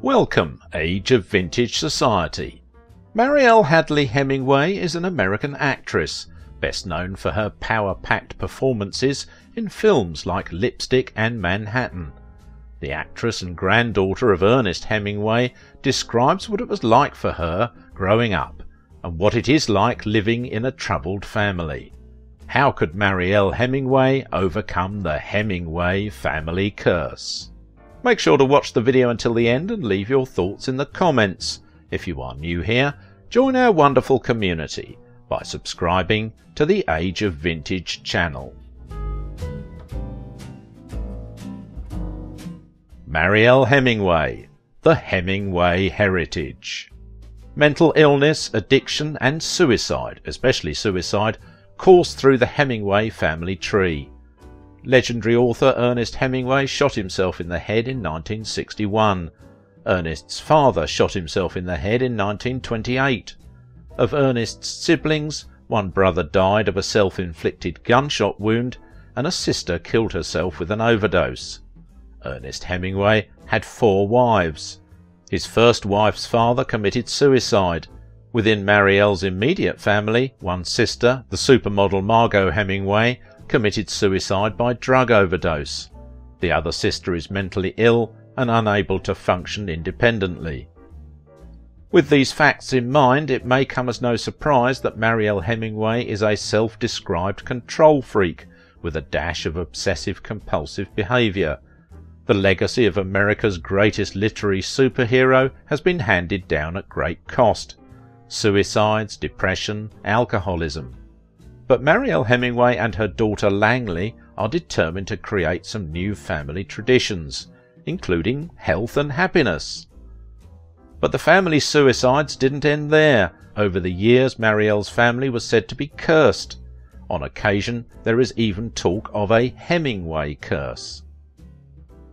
Welcome, Age of Vintage Society. Mariel Hemingway is an American actress, best known for her power-packed performances in films like Lipstick and Manhattan. The actress and granddaughter of Ernest Hemingway describes what it was like for her growing up and what it is like living in a troubled family. How could Mariel Hemingway overcome the Hemingway family curse? Make sure to watch the video until the end and leave your thoughts in the comments. If you are new here, join our wonderful community by subscribing to the Age of Vintage channel. Mariel Hemingway, the Hemingway Heritage. Mental illness, addiction and suicide, especially suicide, coursed through the Hemingway family tree. Legendary author Ernest Hemingway shot himself in the head in 1961. Ernest's father shot himself in the head in 1928. Of Ernest's siblings, one brother died of a self-inflicted gunshot wound and a sister killed herself with an overdose. Ernest Hemingway had 4 wives. His first wife's father committed suicide. Within Mariel's immediate family, one sister, the supermodel Margot Hemingway, committed suicide by drug overdose. The other sister is mentally ill and unable to function independently. With these facts in mind, it may come as no surprise that Mariel Hemingway is a self-described control freak with a dash of obsessive-compulsive behaviour. The legacy of America's greatest literary superhero has been handed down at great cost: suicides, depression, alcoholism. But Mariel Hemingway and her daughter Langley are determined to create some new family traditions, including health and happiness. But the family suicides didn't end there. Over the years, Mariel's family was said to be cursed. On occasion, there is even talk of a Hemingway curse.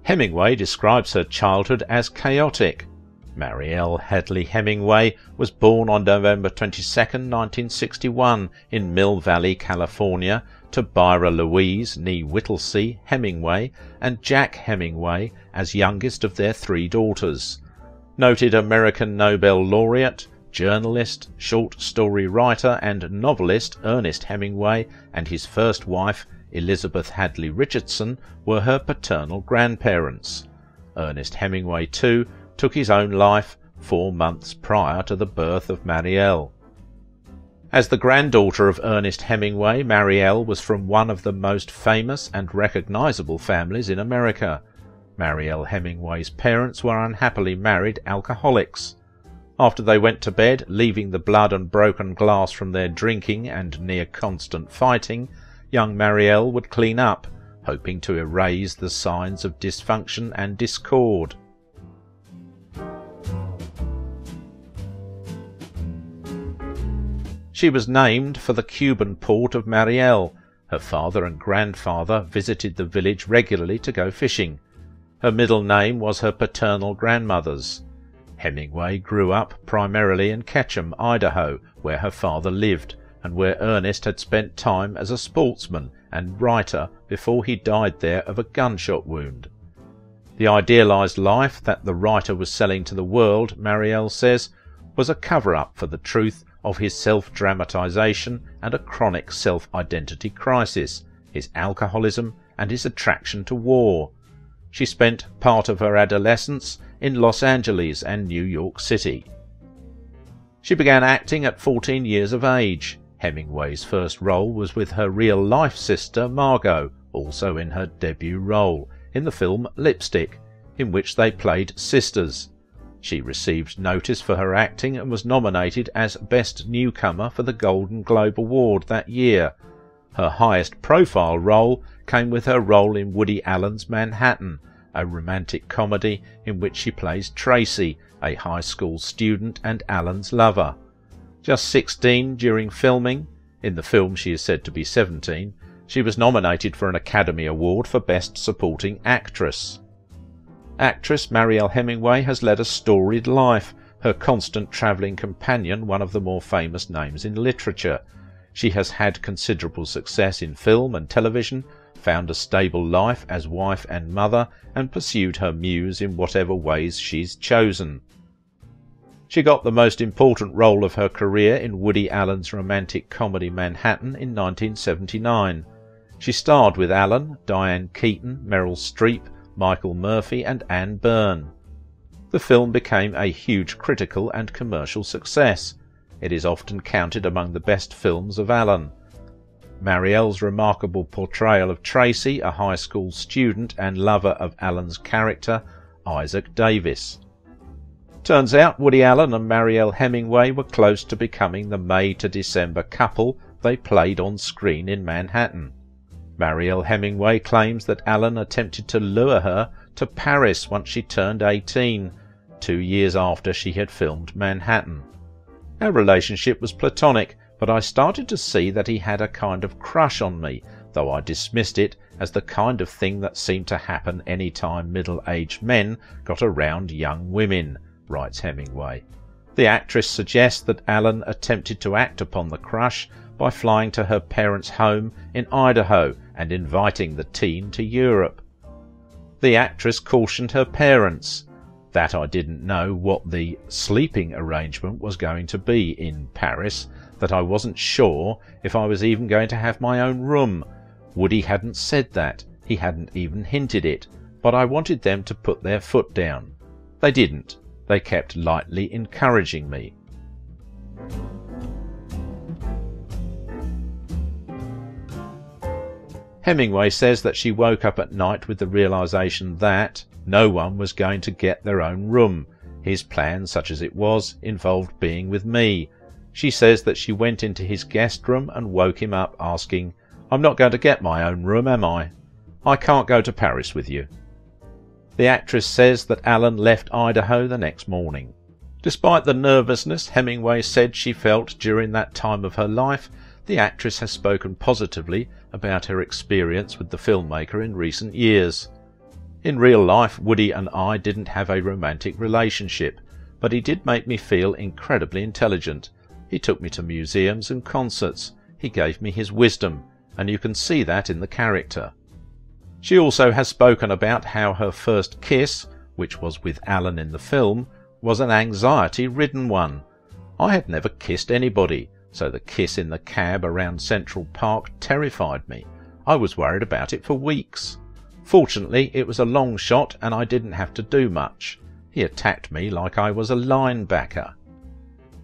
Hemingway describes her childhood as chaotic. Mariel Hemingway was born on November 22, 1961 in Mill Valley, California, to Byra Louise (née Whittlesey) Hemingway and Jack Hemingway as youngest of their 3 daughters. Noted American Nobel laureate, journalist, short story writer and novelist Ernest Hemingway and his first wife Elizabeth Hadley Richardson were her paternal grandparents. Ernest Hemingway, too, took his own life 4 months prior to the birth of Mariel. As the granddaughter of Ernest Hemingway, Mariel was from one of the most famous and recognizable families in America. Mariel Hemingway's parents were unhappily married alcoholics. After they went to bed, leaving the blood and broken glass from their drinking and near constant fighting, young Mariel would clean up, hoping to erase the signs of dysfunction and discord. She was named for the Cuban port of Mariel. Her father and grandfather visited the village regularly to go fishing. Her middle name was her paternal grandmother's. Hemingway grew up primarily in Ketchum, Idaho, where her father lived, and where Ernest had spent time as a sportsman and writer before he died there of a gunshot wound. The idealized life that the writer was selling to the world, Mariel says, was a cover-up for the truth of his self-dramatization and a chronic self-identity crisis, his alcoholism and his attraction to war. She spent part of her adolescence in Los Angeles and New York City. She began acting at 14 years of age. Hemingway's first role was with her real-life sister Margot, also in her debut role, in the film Lipstick, in which they played sisters. She received notice for her acting and was nominated as Best Newcomer for the Golden Globe Award that year. Her highest profile role came with her role in Woody Allen's Manhattan, a romantic comedy in which she plays Tracy, a high school student and Allen's lover. Just 16 during filming, in the film she is said to be 17, she was nominated for an Academy Award for Best Supporting Actress. Actress Mariel Hemingway has led a storied life, her constant travelling companion one of the more famous names in literature. She has had considerable success in film and television, found a stable life as wife and mother, and pursued her muse in whatever ways she's chosen. She got the most important role of her career in Woody Allen's romantic comedy Manhattan in 1979. She starred with Allen, Diane Keaton, Meryl Streep, Michael Murphy and Anne Byrne. The film became a huge critical and commercial success. It is often counted among the best films of Allen. Mariel's remarkable portrayal of Tracy, a high school student and lover of Allen's character, Isaac Davis. Turns out Woody Allen and Mariel Hemingway were close to becoming the May to December couple they played on screen in Manhattan. Mariel Hemingway claims that Allen attempted to lure her to Paris once she turned 18, 2 years after she had filmed Manhattan. Our relationship was platonic, but I started to see that he had a kind of crush on me, though I dismissed it as the kind of thing that seemed to happen any time middle-aged men got around young women, writes Hemingway. The actress suggests that Allen attempted to act upon the crush by flying to her parents' home in Idaho and inviting the teen to Europe. The actress cautioned her parents that I didn't know what the sleeping arrangement was going to be in Paris, that I wasn't sure if I was even going to have my own room. Woody hadn't said that, he hadn't even hinted it, but I wanted them to put their foot down. They didn't. They kept lightly encouraging me. Hemingway says that she woke up at night with the realization that no one was going to get their own room. His plan, such as it was, involved being with me. She says that she went into his guest room and woke him up asking, "I'm not going to get my own room, am I? I can't go to Paris with you." The actress says that Allen left Idaho the next morning. Despite the nervousness Hemingway said she felt during that time of her life, the actress has spoken positively about her experience with the filmmaker in recent years. In real life, Woody and I didn't have a romantic relationship, but he did make me feel incredibly intelligent. He took me to museums and concerts. He gave me his wisdom, and you can see that in the character. She also has spoken about how her first kiss, which was with Allen in the film, was an anxiety-ridden one. I had never kissed anybody, so the kiss in the cab around Central Park terrified me. I was worried about it for weeks. Fortunately, it was a long shot and I didn't have to do much. He attacked me like I was a linebacker.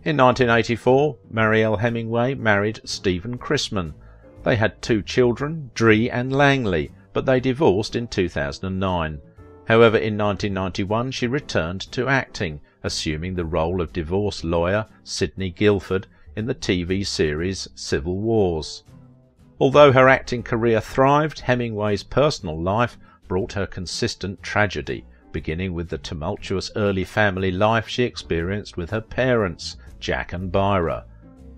In 1984, Mariel Hemingway married Stephen Chrisman. They had 2 children, Dree and Langley, but they divorced in 2009. However, in 1991 she returned to acting, assuming the role of divorce lawyer Sidney Guilford in the TV series Civil Wars. Although her acting career thrived, Hemingway's personal life brought her consistent tragedy, beginning with the tumultuous early family life she experienced with her parents, Jack and Byra.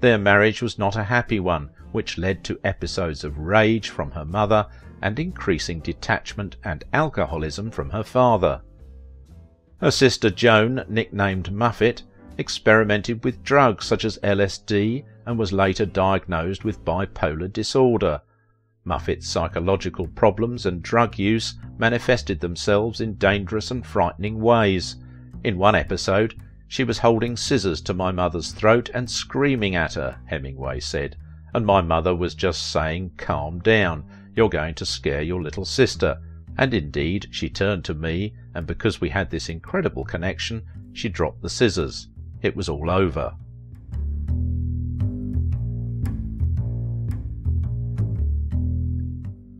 Their marriage was not a happy one, which led to episodes of rage from her mother and increasing detachment and alcoholism from her father. Her sister Joan, nicknamed Muffet, experimented with drugs such as LSD and was later diagnosed with bipolar disorder. Muffet's psychological problems and drug use manifested themselves in dangerous and frightening ways. In one episode, she was holding scissors to my mother's throat and screaming at her, Hemingway said, and my mother was just saying, "Calm down, you're going to scare your little sister." And indeed, she turned to me, and because we had this incredible connection, she dropped the scissors. It was all over.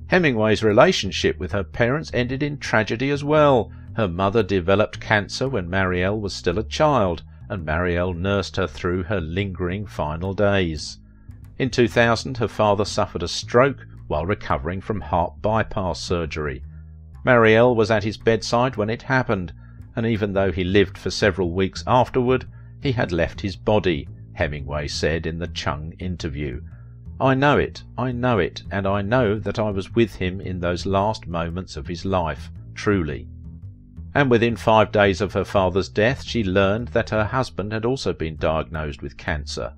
Hemingway's relationship with her parents ended in tragedy as well. Her mother developed cancer when Mariel was still a child, and Mariel nursed her through her lingering final days. In 2000, her father suffered a stroke while recovering from heart bypass surgery. Mariel was at his bedside when it happened, and even though he lived for several weeks afterward, he had left his body, Hemingway said in the Chung interview. I know it, and I know that I was with him in those last moments of his life, truly." And within 5 days of her father's death, she learned that her husband had also been diagnosed with cancer.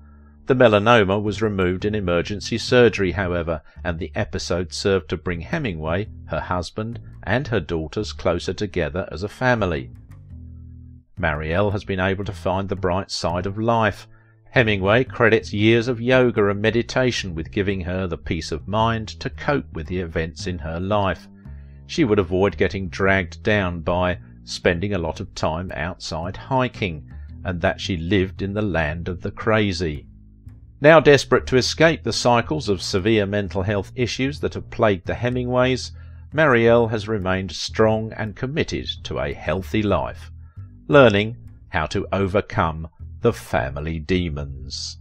The melanoma was removed in emergency surgery, however, and the episode served to bring Hemingway, her husband, and her daughters closer together as a family. Mariel has been able to find the bright side of life. Hemingway credits years of yoga and meditation with giving her the peace of mind to cope with the events in her life. She would avoid getting dragged down by spending a lot of time outside hiking, and that she lived in the land of the crazy. Now desperate to escape the cycles of severe mental health issues that have plagued the Hemingways, Mariel has remained strong and committed to a healthy life, learning how to overcome the family demons.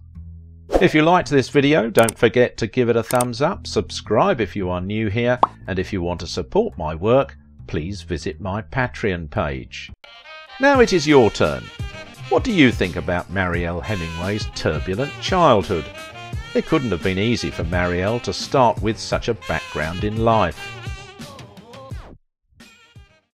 If you liked this video, don't forget to give it a thumbs up, subscribe if you are new here, and if you want to support my work, please visit my Patreon page. Now it is your turn. What do you think about Mariel Hemingway's turbulent childhood? It couldn't have been easy for Mariel to start with such a background in life.